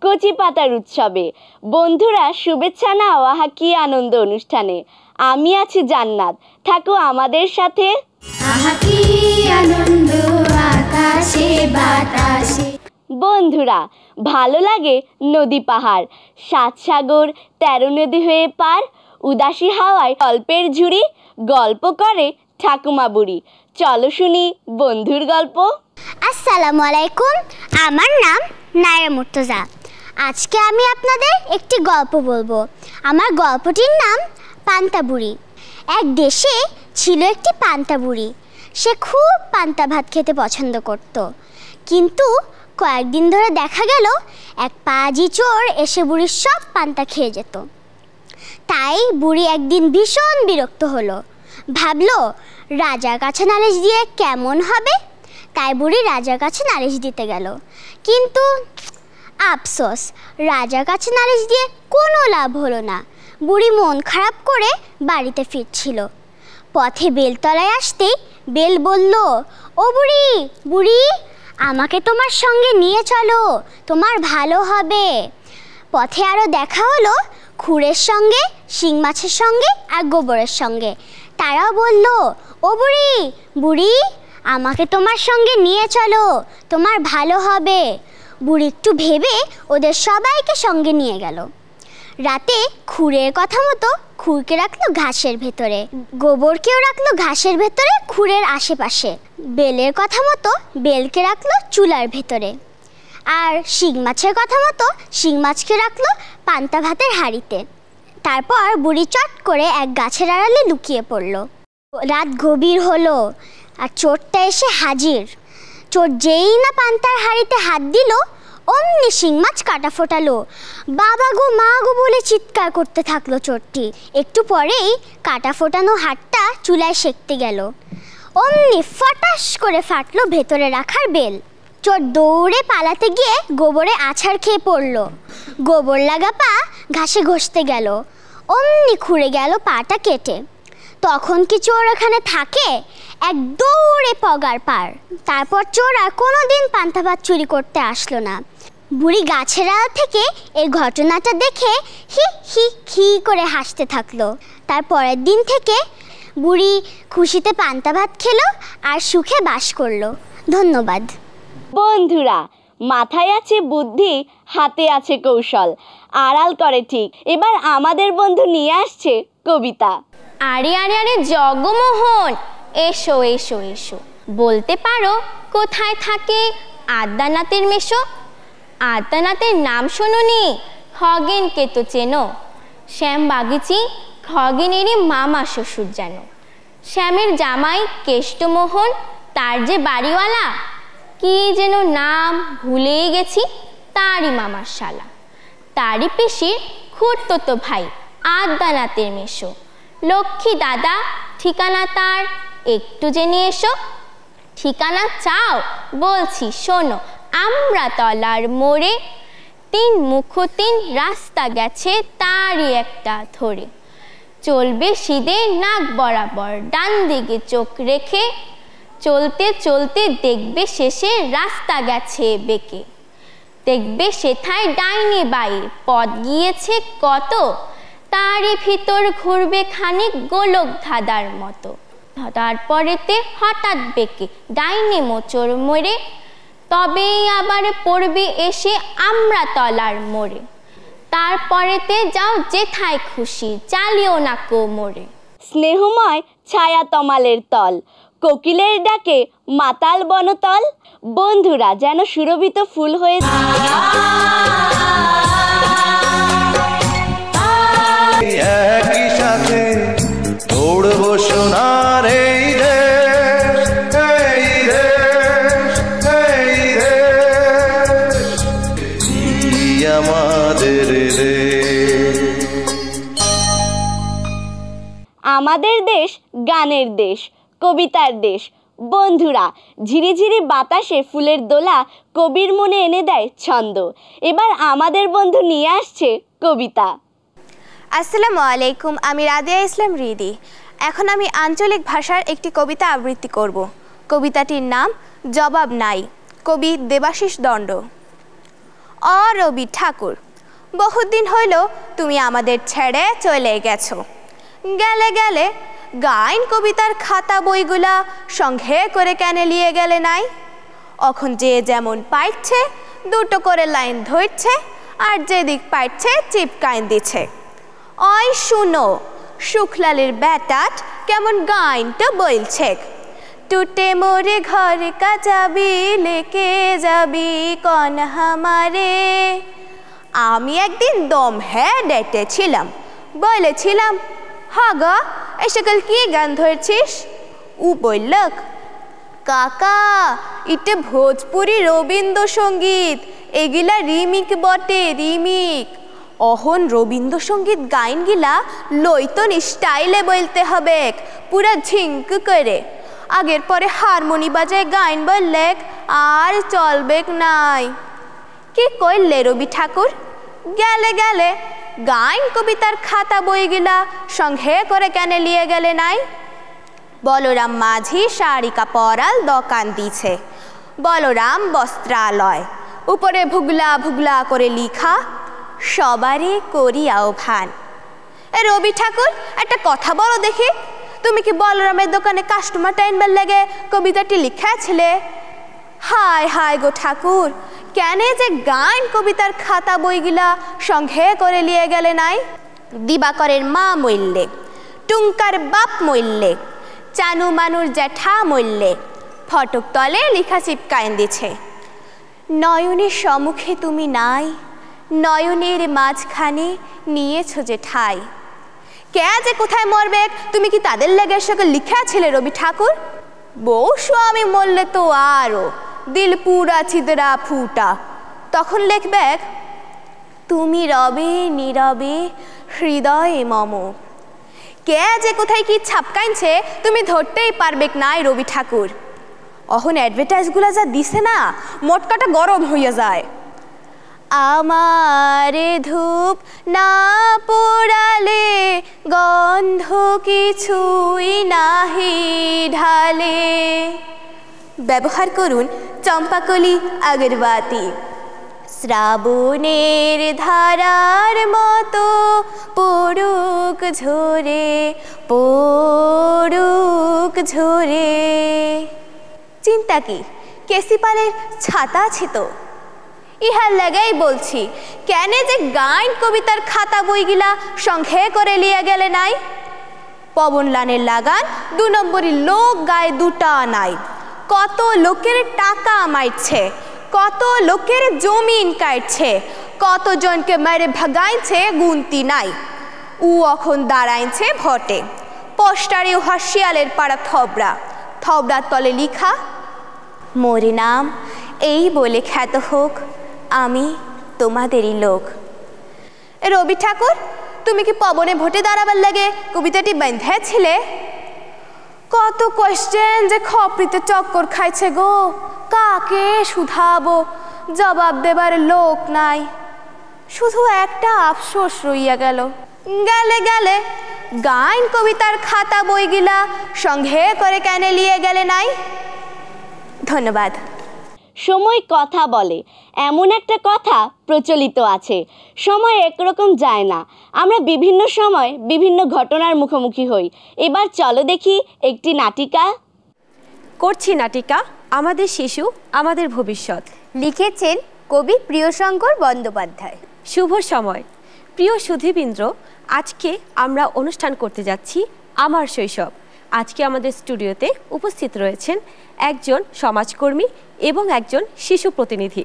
কচি পাতার উৎসবে। বন্ধুরা শুভেচ্ছা নাও আহা কি আনন্দ অনুষ্ঠানে। আমি আছি জান্নাত, থাকো আমাদের সাথে। আহা কি আনন্দ আকাশে বাতাসে। বন্ধুরা ভালো লাগে নদী পাহাড়, 7 সাগর 13 নদী হয়ে পার, উদাসী হাওয়ায় গল্পের ঝুড়ি, গল্প করে ঠাকুমা বুড়ি। চলো শুনি বন্ধুর গল্প। আসসালামু আলাইকুম, আমার নাম নাইরা মুর্তজা। আজকে আমি আপনাদের একটি গল্প বলবো। আমার গল্পটির নাম পান্তা বুড়ি। এক দেশে ছিল একটি পান্তা বুড়ি। সে খুব পান্তা ভাত খেতে পছন্দ করত, কিন্তু কয়েকদিন ধরে দেখা গেল এক পাজি চোর এসে বুড়ির সব পান্তা খেয়ে যেত। তাই বুড়ি একদিন ভীষণ বিরক্ত হলো। ভাবলো রাজার কাছে নালিশ দিয়ে কেমন হবে। তাই বুড়ি রাজার কাছে নালিশ দিতে গেল, কিন্তু আফসোস, রাজার কাছে নালিশ দিয়ে কোনো লাভ হলো না। বুড়ি মন খারাপ করে বাড়িতে ফিরছিল। পথে বেলতলায় আসতেই বেল বলল, ও বুড়ি বুড়ি, আমাকে তোমার সঙ্গে নিয়ে চলো, তোমার ভালো হবে। পথে আরও দেখা হলো খুরের সঙ্গে, শিং মাছের সঙ্গে আর গোবরের সঙ্গে। তারাও বলল, ও বুড়ি বুড়ি, আমাকে তোমার সঙ্গে নিয়ে চলো, তোমার ভালো হবে। বুড়ি একটু ভেবে ওদের সবাইকে সঙ্গে নিয়ে গেল। রাতে খুরের কথা মতো খুরকে রাখলো ঘাসের ভেতরে, গোবরকেও রাখলো ঘাসের ভেতরে খুরের আশেপাশে, বেলের কথা মতো বেলকে রাখলো চুলার ভেতরে, আর শিং মাছের কথা মতো শিং মাছকে রাখলো পান্তা ভাতের হাঁড়িতে। তারপর বুড়ি চট করে এক গাছের আড়ালে লুকিয়ে পড়ল। রাত গভীর হলো আর চোরটা এসে হাজির। চোর যেই না পান্তার হাঁড়িতে হাত দিল, অমনি শিং মাছ কাটা ফোটালো। বাবা গো মা গো বলে চিৎকার করতে থাকলো চোরটি। একটু পরেই কাটা ফোটানো হাতটা চুলায় সেঁকতে গেল। অমনি ফটাস করে ফাটলো ভেতরে রাখার বেল। চোর দৌড়ে পালাতে গিয়ে গোবরে আছাড় খেয়ে পড়ল। গোবর লাগা পা ঘাসে ঘষতে গেল, অমনি খুঁড়ে গেল পাটা কেটে। তখন কি চোর ওখানে থাকে? এক দৌড়ে পগার পার। তারপর চোর আর কোনোদিন পান্তা ভাত চুরি করতে আসলো না। বুড়ি গাছের আড়াল থেকে এই ঘটনাটা দেখে হি হি হি করে হাসতে থাকলো। তার পরের দিন থেকে বুড়ি খুশিতে পান্তা ভাত খেলো আর সুখে বাস করলো। ধন্যবাদ। বন্ধুরা মাথায় আছে বুদ্ধি, হাতে আছে কৌশল, আড়াল করে ঠিক। এবার আমাদের বন্ধু নিয়ে আসছে কবিতা। আরে আরে আরে জগমোহন, এসো এসো এসো। বলতে পারো কোথায় থাকে আদ্যানাথের মেশো? আদ্যানাথের নাম শোনোনি? খগেনকে তো চেনো। শ্যাম বাগিচি খগেনেরই মামা শ্বশুর যেন। শ্যামের জামাই কেষ্টমোহন, তার যে বাড়িওয়ালা, কি যেন নাম ভুলেই গেছি, তারই মামার শালা। তারই পিসির খুড়তো ভাই আদ্যানাথের মেশো। লক্ষ্মী দাদা ঠিকানা তার, একটু জেনে এসো। ঠিকানা চাও? বলছি শোনো। আমড়াতলার মোড়ে 3 মুখ 3 রাস্তা গেছে তারই একটা ধরে। চলবে সিধে নাক বরাবর, ডান দিকে চোখ রেখে। চলতে চলতে দেখবে শেষে রাস্তা গেছে বেঁকে। দেখবে সেথায় ডাইনি বাই পথ গিয়েছে কত, তারই ভিতর ঘুরবে খানিক গোলক ধাঁধার মতো। তারপরেতে হঠাৎ বেঁকে ডাইনি মোচড় মরে, তবেই আবার পড়বে এসে আমড়াতলার মোড়ে। তারপরেতে যাও যেথায় খুশি, চালিও না কোমরে। স্নেহময় ছায়া তমালের তল, কোকিলের ডাকে মাতাল বনতল। বন্ধুরা যেন সুরভিত ফুল হয়ে একই সাথে দৌড়বো সোনার এই দেশ, এই দেশ, এই দেশ, আমাদের দেশ। আমাদের দেশ গানের দেশ, কবিতার দেশ। বন্ধুরা ঝিরিঝিরি বাতাসে ফুলের দোলা কবির মনে এনে দেয় ছন্দ। এবার আমাদের বন্ধু নিয়ে আসছে কবিতা। আসসালামু আলাইকুম, আমি রাদিয়া ইসলাম রিদি। এখন আমি আঞ্চলিক ভাষার একটি কবিতা আবৃত্তি করব। কবিতাটির নাম জবাব নাই, কবি দেবাশিস দণ্ড। রবি ঠাকুর, বহুদিন হইল তুমি আমাদের ছেড়ে চলে গেছো। গেলে গেলে গাইন কবিতার খাতা বইগুলা সঙ্গে করে কেন নিয়ে গেলে নাই? এখন যে যেমন পাইছে দুটো করে লাইন ধরছে, আর যেদিক পাইছে চিপকাইন দিচ্ছে। ওই শুনো, শুক্লালের ব্যাটাট কেমন গাইনটা বলছে, টুটে মোরে ঘর কা যাবি লেকে যাবি কন হামারে। আমি একদিন দম ডেটেছিলাম, বলেছিলাম হাগা এই সকল কি গান ধরছিস? ও বলল, কাকা এটা ভোজপুরি রবীন্দ্রসঙ্গীত, এগুলা রিমিক বটে, রিমিক। অহন রবীন্দ্রসঙ্গীত গাইনগুলা লইতন স্টাইলে বলতে হবে, পুরা ঝিঙ্ক করে। আগের পরে হারমোনি বাজায় গাইন বললে আর চলবে নাই। কি কইলে রবি ঠাকুর? গেলে গেলে গাইন কবিতার খাতা বইগুলা সঙ্গে করে কেন নিয়ে গেলে নাই? বলরাম মাঝি শাড়ি কাপড়াল দোকান দিছে, বলরাম বস্ত্রালয়, উপরে ভুগলা ভুগলা করে লিখা, সবারই করি আহ্বান। রবি ঠাকুর, একটা কথা বলো দেখি, তুমি কি বলরামের দোকানে কাস্টমার টাইনবার লেগে কবিতাটি লিখেছিলে? হায় হায় গো ঠাকুর, কেন যে গাইন কবিতার খাতা বইগুলা সঙ্গে করে নিয়ে গেলে নাই? দিবাকরের মা মইল্লে, টুঙ্কার বাপ মইল্লে, চানু মানুর জ্যাঠা মইল্লে, ফটক তলে লিখা চিপকাইন দিছে, নয়নের সম্মুখে তুমি নাই, নয়নের মাঝখানে নিয়েছো যে ঠাই। কে যে কোথায় মরবে তুমি কি তাদের লেগে সকল লিখেছিলে রবি ঠাকুর? বউ স্বামী মরলে তো আরো দিল পুরা ছিদরা ফুটা, তখন লিখবে তুমি রবে নীরবে হৃদয়ে মম। কে যে কোথায় কি ছাপকাইছে তুমি ধরতেই পারবে নাই রবি ঠাকুর। অহন অ্যাডভার্টাইজগুলা যা দিছে না, মোটকাটা গরম হইয়া যায়। আমারে ধূপ না পোড়ালে গন্ধ কিছুই নাহি ঢালে। ব্যবহার করুন চম্পাকলি আগরবাতি, শ্রাবণের ধারার মতো পড়ুক ঝরে, পড়ুক ঝরে। চিন্তা কি, কেসিপালের ছাতা আছে তো? ইহার লাগাই বলছি, কেন যে গাইন কবিতার খাতা বইগুলা সঙ্গে করে লিয়ে গেলে নাই? পবনলানের লাগান 2 নম্বরই লোক গায়ে দুটা নাই, কত লোকের টাকা মাইছে, কত লোকের জমিন কাটছে, কতজনকে মেরে ভাগাইছে গুনতি নাই। ও এখন দাঁড়াইছে ভটে, পোস্টারে হাসিয়ালের পাড়া থবড়া, থবড়ার তলে লিখা, মোরে নাম এই বলে খ্যাত হোক, আমি তোমাদেরই লোক। রবি ঠাকুর, তুমি কি পবনে ভোটে দাঁড়াবার লাগে কবিতাটি বেঁধেছিলে? কত কোয়েশ্চেন যে খপরিতে চক্কর খাইছে গো, কাকে শুধাবো, জবাব দেবার লোক নাই। শুধু একটা আফসোস রইয়া গেল, গেলে গেলে গাইন কবিতার খাতা বইগুলা সঙ্গে করে কেন নিয়ে গেলে নাই? ধন্যবাদ। সময় কথা বলে, এমন একটা কথা প্রচলিত আছে, সময় একরকম যায় না, আমরা বিভিন্ন সময় বিভিন্ন ঘটনার মুখোমুখি হই। এবার চলো দেখি একটি নাটিকা। করছি নাটিকা আমাদের শিশু আমাদের ভবিষ্যৎ। লিখেছেন কবি প্রিয়শঙ্কর বন্দ্যোপাধ্যায়। শুভ সময়। প্রিয় সুধীবৃন্দ, আজকে আমরা অনুষ্ঠান করতে যাচ্ছি আমার শৈশব। আজকে আমাদের স্টুডিওতে উপস্থিত রয়েছেন একজন সমাজকর্মী এবং একজন শিশু প্রতিনিধি।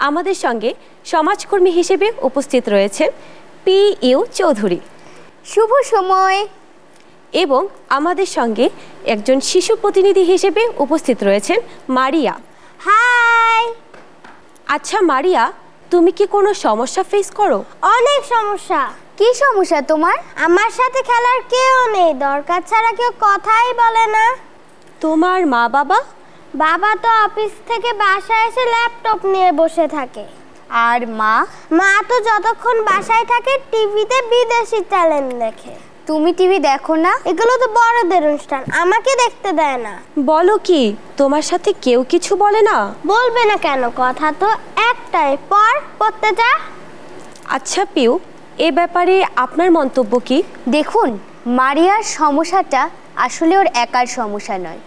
আমাদের সঙ্গে সমাজকর্মী হিসেবে উপস্থিত রয়েছেন পি.ইউ. চৌধুরী। শুভ সময়। এবং আমাদের সঙ্গে একজন শিশু প্রতিনিধি হিসেবে উপস্থিত রয়েছেন মারিয়া। হাই। আচ্ছা মারিয়া, তুমি কি কোনো সমস্যা ফেস করো? অনেক সমস্যা। কি সমস্যা তোমার? আমার সাথে খেলার কেউ নেই, দরকার ছাড়া কেউ কথাই বলে না। তোমার মা বাবা? বাবা তো অফিস থেকে বাসায় এসে ল্যাপটপ নিয়ে বসে থাকে। আর মা? মা তো যতক্ষণ বাসায় থাকে টিভিতে বিদেশি চ্যানেল দেখে। তুমি টিভি দেখো না? এগুলো তো বড়দের অনুষ্ঠান, আমাকে দেখতে দেয় না। বলো কি, তোমার সাথে কেউ কিছু বলে না? বলবে না কেন, কথা তো একটাই, পড়তে যা। আচ্ছা পিউ, এ ব্যাপারে আপনার মন্তব্য কি? দেখুন, মারিয়ার সমস্যাটা আসলে ওর একার সমস্যা নয়,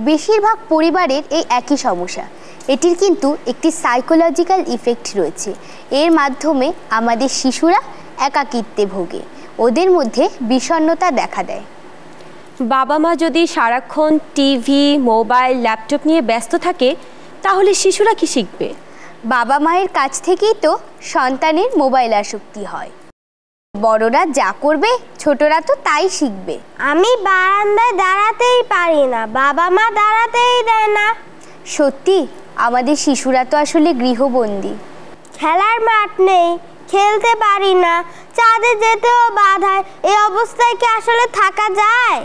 বেশিরভাগ পরিবারের এই একই সমস্যা। এটির কিন্তু একটি সাইকোলজিক্যাল ইফেক্ট রয়েছে। এর মাধ্যমে আমাদের শিশুরা একাকিত্বে ভোগে, ওদের মধ্যে বিষণ্ণতা দেখা দেয়। বাবা মা যদি সারাক্ষণ টিভি, মোবাইল, ল্যাপটপ নিয়ে ব্যস্ত থাকে, তাহলে শিশুরা কি শিখবে? বাবা মায়ের কাছ থেকেই তো সন্তানের মোবাইল আসক্তি হয়। বড়রা যা করবে ছোটরা তো তাই শিখবে। আমি বারান্দায় দাঁড়াতেই পারি না, বাবা মা দাঁড়াতেই দেয় না। সত্যি, আমাদের শিশুরা তো আসলে গৃহবন্দী। খেলার মাঠ নেই, খেলতে পারি না, চাঁদে যেতেও বাধায়। এই অবস্থায় কি আসলে থাকা যায়?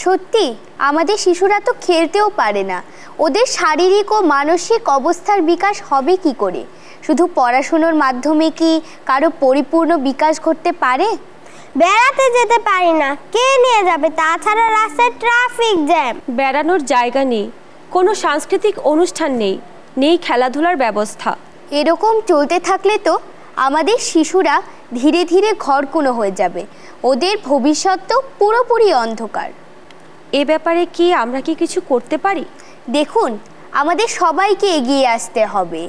সত্যি, আমাদের শিশুরা তো খেলতেও পারে না। ওদের শারীরিক ও মানসিক অবস্থার বিকাশ হবে কি করে? শুধু পড়াশুনোর মাধ্যমে কি কারো পরিপূর্ণ বিকাশ ঘটতে পারে? বেড়াতে যেতে পারি না, কে নিয়ে যাবে? তাছাড়া রাস্তায় ট্রাফিক জ্যাম। বেড়ানোর জায়গা নেই, কোনো সাংস্কৃতিক অনুষ্ঠান নেই, নেই খেলাধুলার ব্যবস্থা। এরকম চলতে থাকলে তো আমাদের শিশুরা ধীরে ধীরে ঘরকুনো হয়ে যাবে। ওদের ভবিষ্যৎ তো পুরোপুরি অন্ধকার। এ ব্যাপারে কি আমরা কি কিছু করতে পারি? দেখুন, আমাদের সবাইকে এগিয়ে আসতে হবে।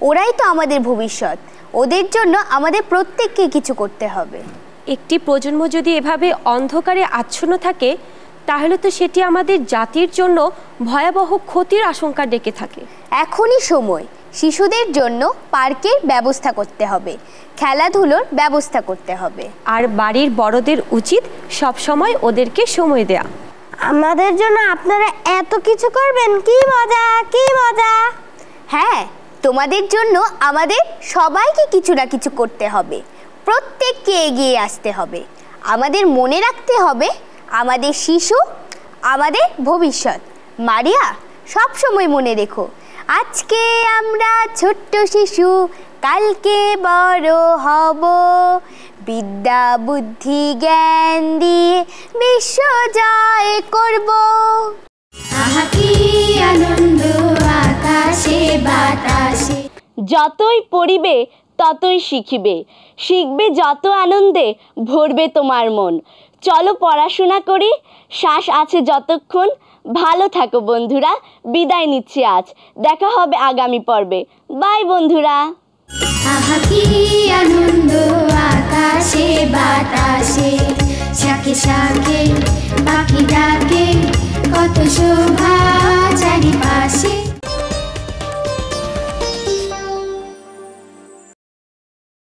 ওরাই তো আমাদের ভবিষ্যৎ। ওদের জন্য আমাদের প্রত্যেককে কিছু করতে হবে। একটি প্রজন্ম যদি এভাবে অন্ধকারে আচ্ছন্ন থাকে, তাহলে তো সেটি আমাদের জাতির জন্য ভয়াবহ ক্ষতির আশঙ্কা ডেকে থাকে। এখনই সময় শিশুদের জন্য পার্কের ব্যবস্থা করতে হবে, খেলাধুলোর ব্যবস্থা করতে হবে। আর বাড়ির বড়দের উচিত সবসময় ওদেরকে সময় দেয়া। আমাদের জন্য আপনারা এত কিছু করবেন, কি মজা, কি মজা। হ্যাঁ, তোমাদের জন্য আমাদের সবাইকে কিছু না কিছু করতে হবে, প্রত্যেককে এগিয়ে আসতে হবে। আমাদের মনে রাখতে হবে আমাদের শিশু আমাদের ভবিষ্যৎ। মারিয়া, সব সময় মনে রেখো, আজকে আমরা ছোট্ট শিশু, কালকে বড় হব। বিদ্যা বুদ্ধি জ্ঞান দিয়ে বিশ্ব জয় করব। আহা কি আনন্দ আকাশে বাতাসে। যতই পড়িবে ততই শিখিবে, শিখবে যত আনন্দে ভরবে তোমার মন। চলো পড়াশোনা করি, শ্বাস আছে যতক্ষণ। ভালো থাকো বন্ধুরা, বিদায় নিচ্ছি আজ। দেখা হবে আগামী পর্বে। বাই বন্ধুরা। আহা কি আনন্দ আকাশে বাতাসে, শাখে শাখে পাখি ডাকে, কত শোভা চারিপাশে।